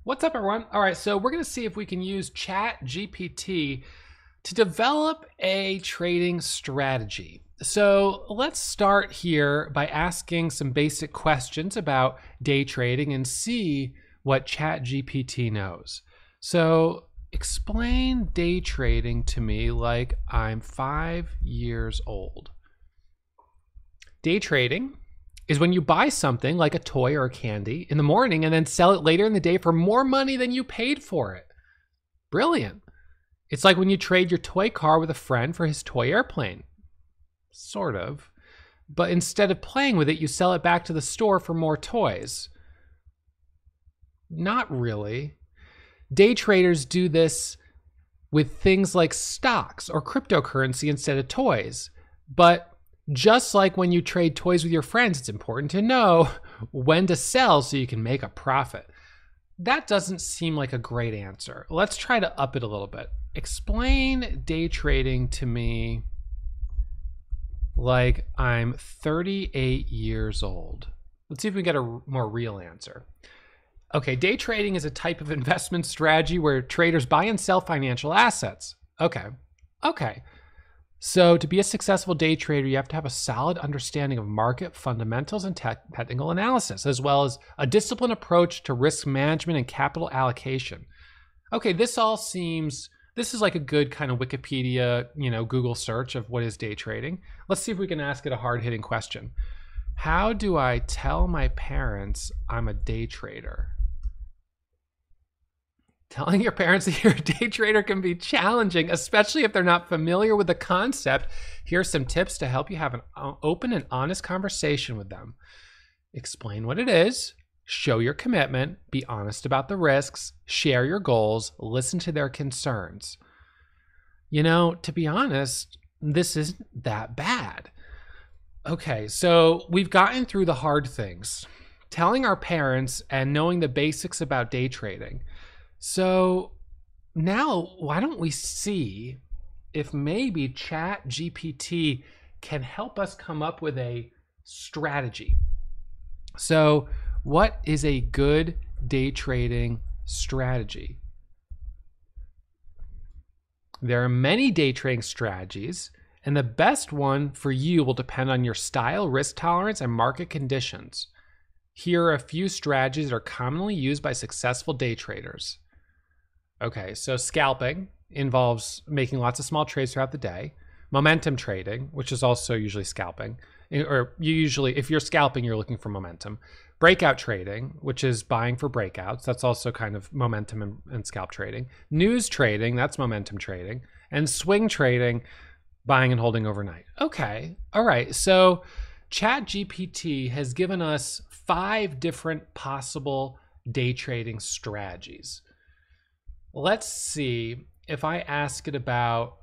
What's up, everyone? All right, so we're going to see if we can use ChatGPT to develop a trading strategy. So let's start here by asking some basic questions about day trading and see what ChatGPT knows. So explain day trading to me like I'm 5 years old. Day trading is when you buy something like a toy or a candy in the morning and then sell it later in the day for more money than you paid for it. Brilliant. It's like when you trade your toy car with a friend for his toy airplane. Sort of. But instead of playing with it, you sell it back to the store for more toys. Not really. Day traders do this with things like stocks or cryptocurrency instead of toys. But just like when you trade toys with your friends, it's important to know when to sell so you can make a profit. That doesn't seem like a great answer. Let's try to up it a little bit. Explain day trading to me like I'm 38 years old. Let's see if we get a more real answer. Okay, day trading is a type of investment strategy where traders buy and sell financial assets. Okay. So to be a successful day trader, you have to have a solid understanding of market fundamentals and technical analysis, as well as a disciplined approach to risk management and capital allocation. Okay, this is like a good kind of Wikipedia, Google search of what is day trading. Let's see if we can ask it a hard-hitting question. How do I tell my parents I'm a day trader? Telling your parents that you're a day trader can be challenging, especially if they're not familiar with the concept. Here's some tips to help you have an open and honest conversation with them. Explain what it is, show your commitment, be honest about the risks, share your goals, listen to their concerns. To be honest, this isn't that bad. Okay, so we've gotten through the hard things, telling our parents and knowing the basics about day trading. So now why don't we see if maybe ChatGPT can help us come up with a strategy. So what is a good day trading strategy? There are many day trading strategies, and the best one for you will depend on your style, risk tolerance, and market conditions. Here are a few strategies that are commonly used by successful day traders. Okay, so scalping involves making lots of small trades throughout the day. Momentum trading, which is also usually scalping, or if you're scalping, you're looking for momentum. Breakout trading, which is buying for breakouts. That's also kind of momentum and scalp trading. News trading, that's momentum trading. And swing trading, buying and holding overnight. Okay, all right. So ChatGPT has given us 5 different possible day trading strategies. Let's see if I ask it about,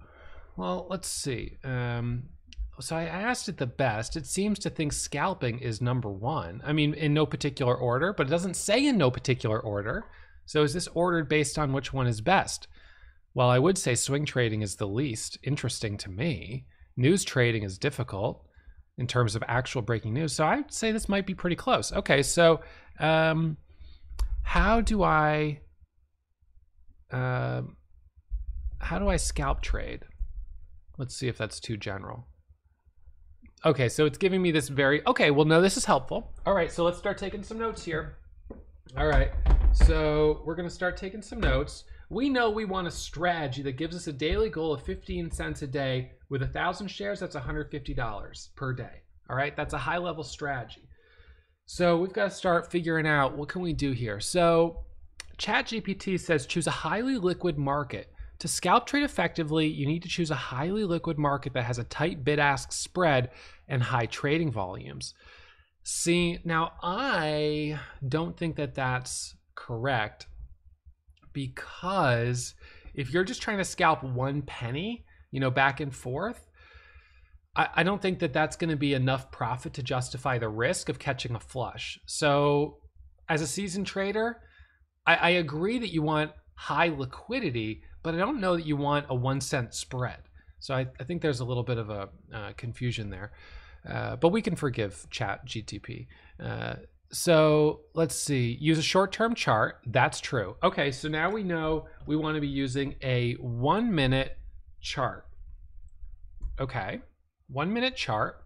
let's see. So I asked it the best. It seems to think scalping is number 1. I mean, in no particular order, but it doesn't say in no particular order. So is this ordered based on which one is best? Well, I would say swing trading is the least interesting to me. News trading is difficult in terms of actual breaking news. So I'd say this might be pretty close. Okay, so how do I scalp trade? Let's see if that's too general. Okay, so it's giving me this no, this is helpful. All right, so let's start taking some notes here. All right, so we're gonna start taking some notes. We know we want a strategy that gives us a daily goal of 15 cents a day. With 1,000 shares, that's $150 per day. All right, that's a high level strategy. So we've got to start figuring out what can we do here. So ChatGPT says choose a highly liquid market. To scalp trade effectively, you need to choose a highly liquid market that has a tight bid-ask spread and high trading volumes. See, now I don't think that that's correct, because if you're just trying to scalp one penny, back and forth, I don't think that that's going to be enough profit to justify the risk of catching a flush. So as a seasoned trader, I agree that you want high liquidity, but I don't know that you want a 1 cent spread. So I think there's a little bit of a confusion there, but we can forgive ChatGPT. So let's see, use a short-term chart. That's true. Okay, so now we know we want to be using a 1 minute chart. Okay, 1 minute chart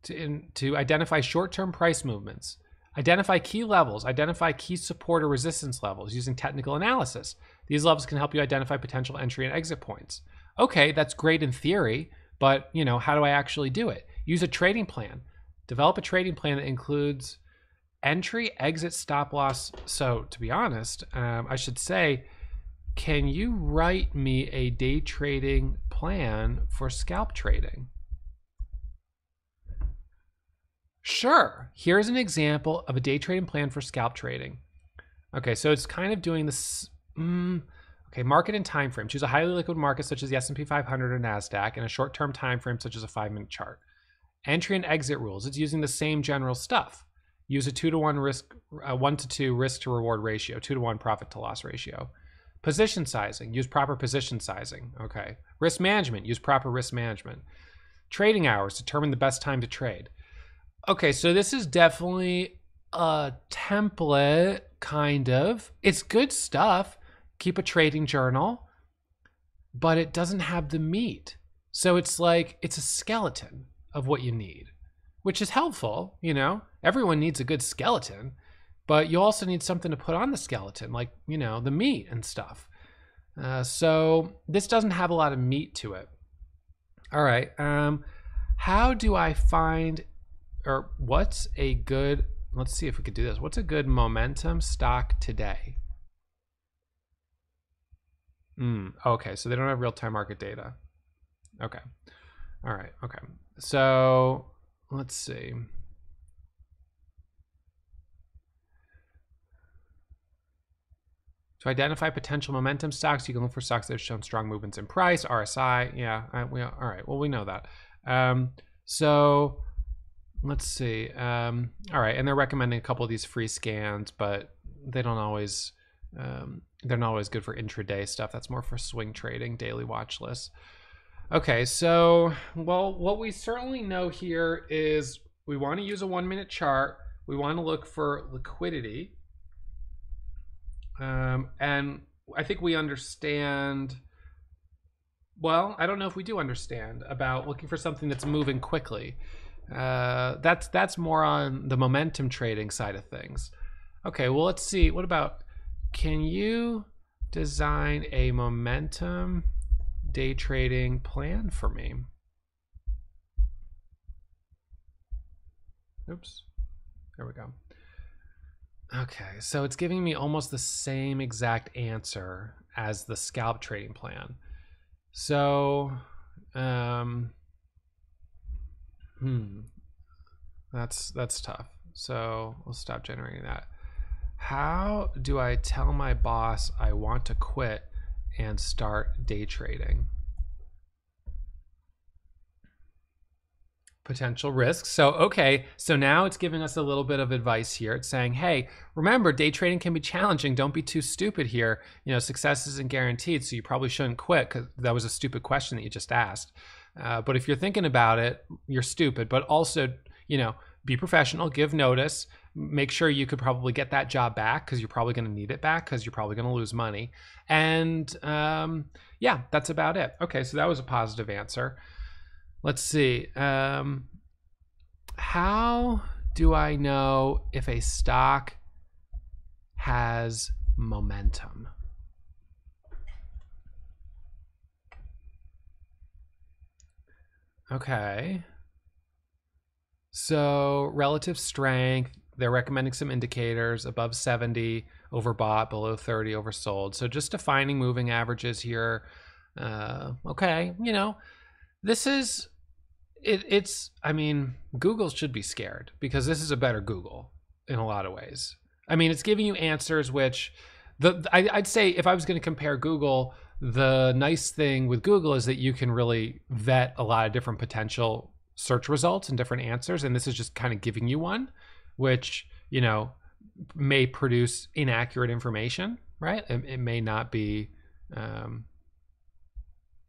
to identify short-term price movements, identify key levels, identify key support or resistance levels using technical analysis. These levels can help you identify potential entry and exit points. Okay, that's great in theory, but how do I actually do it? Use a trading plan. Develop a trading plan that includes entry, exit, stop loss. So to be honest, I should say, can you write me a day trading plan for scalp trading? Sure. Here's an example of a day trading plan for scalp trading. Okay, so it's kind of doing this. Okay, market and time frame. Choose a highly liquid market such as the S&P 500 or NASDAQ and a short-term time frame such as a 5-minute chart. Entry and exit rules. It's using the same general stuff. Use a 2-to-1 risk, 1-to-2 risk to reward ratio, 2-to-1 profit to loss ratio. Position sizing. Use proper position sizing. Okay. Risk management. Use proper risk management. Trading hours. Determine the best time to trade. Okay, so this is definitely a template, kind of. It's good stuff. Keep a trading journal, but it doesn't have the meat. So it's like, it's a skeleton of what you need, which is helpful, Everyone needs a good skeleton, but you also need something to put on the skeleton, like, the meat and stuff. So this doesn't have a lot of meat to it. All right, how do I find... or what's a good, let's see if we could do this. What's a good momentum stock today? Okay, so they don't have real-time market data. Okay. All right, okay. So let's see. To identify potential momentum stocks, you can look for stocks that have shown strong movements in price, RSI. Yeah, all right, well, we know that. So let's see. All right, and they're recommending a couple of these free scans, but they don't always, they're not always good for intraday stuff. That's more for swing trading, daily watch lists. Okay, so, well, what we certainly know here is we want to use a 1-minute chart. We want to look for liquidity. And I think we understand, well, I don't know if we do understand about looking for something that's moving quickly. That's more on the momentum trading side of things. Okay, well, let's see. What about, can you design a momentum day trading plan for me? Oops, there we go. Okay, so it's giving me almost the same exact answer as the scalp trading plan. So, that's tough. So we'll stop generating that. How do I tell my boss I want to quit and start day trading? Potential risks. So, okay, so now it's giving us a little bit of advice here. It's saying, hey, remember, day trading can be challenging. Don't be too stupid here. Success isn't guaranteed, so you probably shouldn't quit, because that was a stupid question that you just asked. But if you're thinking about it, you're stupid. But also, be professional, give notice, make sure you could probably get that job back, because you're probably going to need it back, because you're probably going to lose money. And yeah, that's about it. Okay, so that was a positive answer. Let's see. How do I know if a stock has momentum? Okay. So relative strength, they're recommending some indicators: above 70, overbought; below 30, oversold. So just defining moving averages here. Okay, this is, I mean, Google should be scared, because this is a better Google in a lot of ways. I mean, it's giving you answers which, I'd say if I was going to compare Google, the nice thing with Google is that you can really vet a lot of different potential search results and different answers. And this is just kind of giving you one, which, may produce inaccurate information, right? It may not be,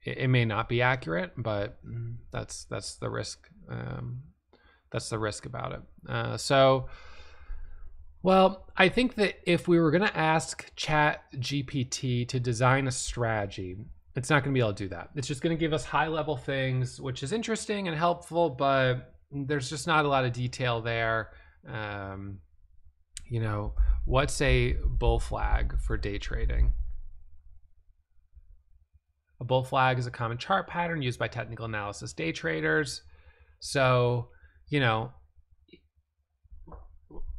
it may not be accurate, but that's the risk. That's the risk about it. So Well, I think that if we were going to ask ChatGPT to design a strategy, it's not going to be able to do that. It's just going to give us high level things, which is interesting and helpful, but there's just not a lot of detail there. You know, what's a bull flag for day trading? A bull flag is a common chart pattern used by technical analysis day traders. So, you know,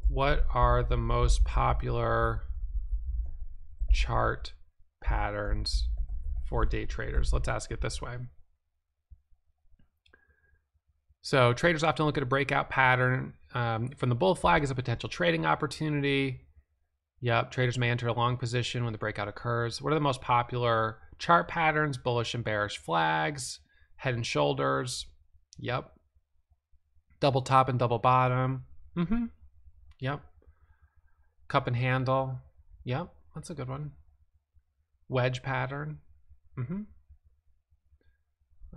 what are the most popular chart patterns for day traders? Let's ask it this way. So traders often look at a breakout pattern from the bull flag as a potential trading opportunity. Yep, traders may enter a long position when the breakout occurs. What are the most popular chart patterns? Bullish and bearish flags, head and shoulders. Yep. Double top and double bottom. Yep. Cup and handle. Yep, that's a good one. Wedge pattern.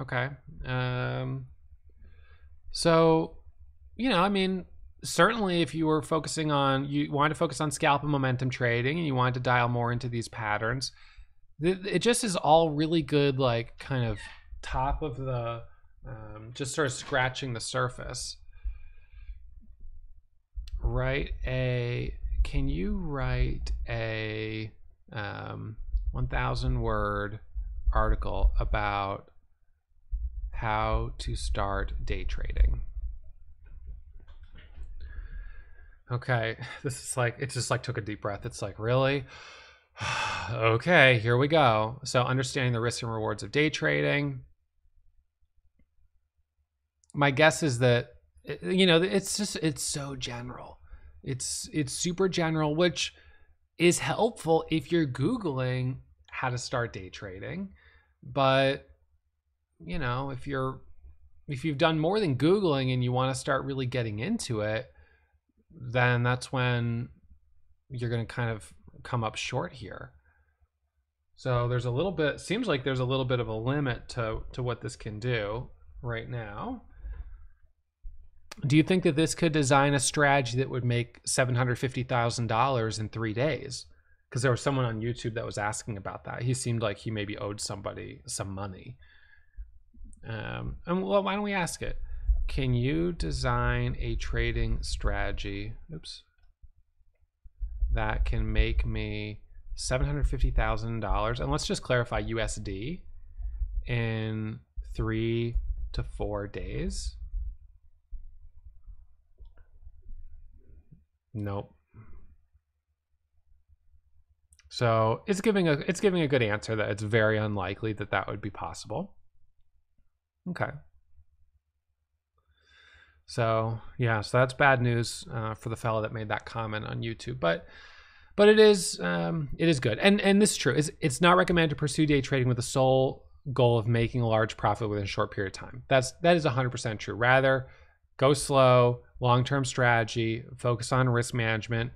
Okay. So, you know, I mean, certainly if you were focusing on, you wanted to focus on scalp and momentum trading and you wanted to dial more into these patterns, it just is all really good, like kind of top of the, just sort of scratching the surface. Can you write a 1,000 word article about how to start day trading? Okay, this is like, it just like took a deep breath. It's like, really? Okay, here we go. So understanding the risks and rewards of day trading. My guess is that, you know, it's so general. It's super general, which is helpful if you're Googling how to start day trading. But, you know, if you've done more than Googling and you want to start really getting into it, then that's when you're going to kind of come up short here. So there's a little bit, seems like there's a little bit of a limit to what this can do right now. Do you think that this could design a strategy that would make $750,000 in 3 days? Because there was someone on YouTube that was asking about that. He seemed like he maybe owed somebody some money. And well, why don't we ask it? Can you design a trading strategy, that can make me $750,000, and let's just clarify USD, in 3 to 4 days? Nope. So it's giving a good answer that it's very unlikely that that would be possible. Okay. So yeah, so that's bad news for the fellow that made that comment on YouTube, but it is good, and this is true. It's not recommended to pursue day trading with the sole goal of making a large profit within a short period of time. That is 100% true. Rather, go slow, long-term strategy, focus on risk management.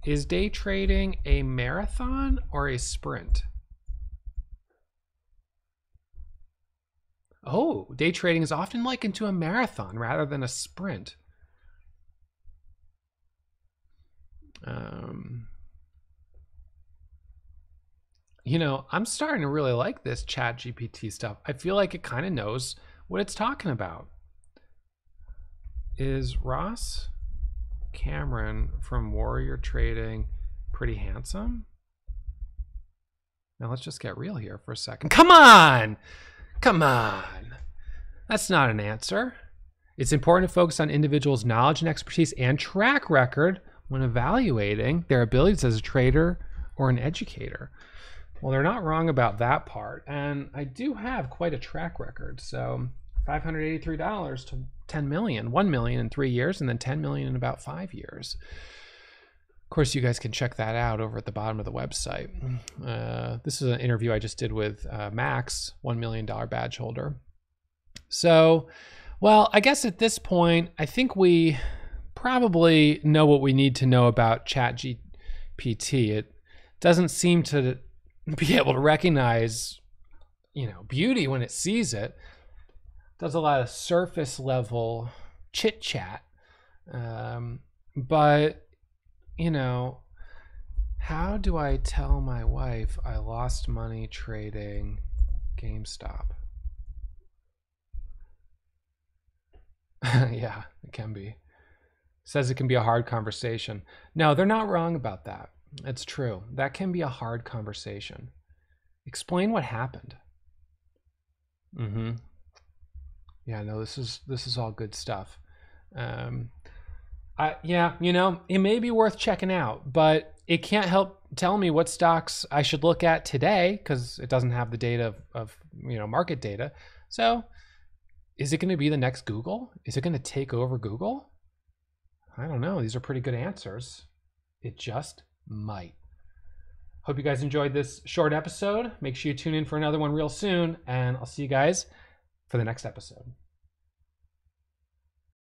Is day trading a marathon or a sprint? Oh, day trading is often likened to a marathon rather than a sprint. You know, I'm starting to really like this ChatGPT stuff. I feel like it kind of knows what it's talking about. Is Ross Cameron from Warrior Trading pretty handsome? Now let's just get real here for a second. Come on! Come on. That's not an answer. It's important to focus on individuals' knowledge and expertise and track record when evaluating their abilities as a trader or an educator. Well, they're not wrong about that part. And I do have quite a track record. So $583 to 10 million, 1 million in 3 years, and then 10 million in about 5 years. Of course, you guys can check that out over at the bottom of the website. This is an interview I just did with Max, $1 million badge holder. So, well, I guess at this point, I think we probably know what we need to know about ChatGPT. It doesn't seem to be able to recognize, you know, beauty when it sees it. Does a lot of surface level chit chat, but you know, how do I tell my wife I lost money trading GameStop? Yeah, it can be. Says it can be a hard conversation. No, they're not wrong about that. It's true. That can be a hard conversation. Explain what happened. Mm-hmm. Yeah, no, this is all good stuff. Yeah, it may be worth checking out, but it can't help tell me what stocks I should look at today because it doesn't have the data of market data. So, is it going to be the next Google? Is it going to take over Google? I don't know. These are pretty good answers. It just might. Hope you guys enjoyed this short episode. Make sure you tune in for another one real soon, and I'll see you guys for the next episode.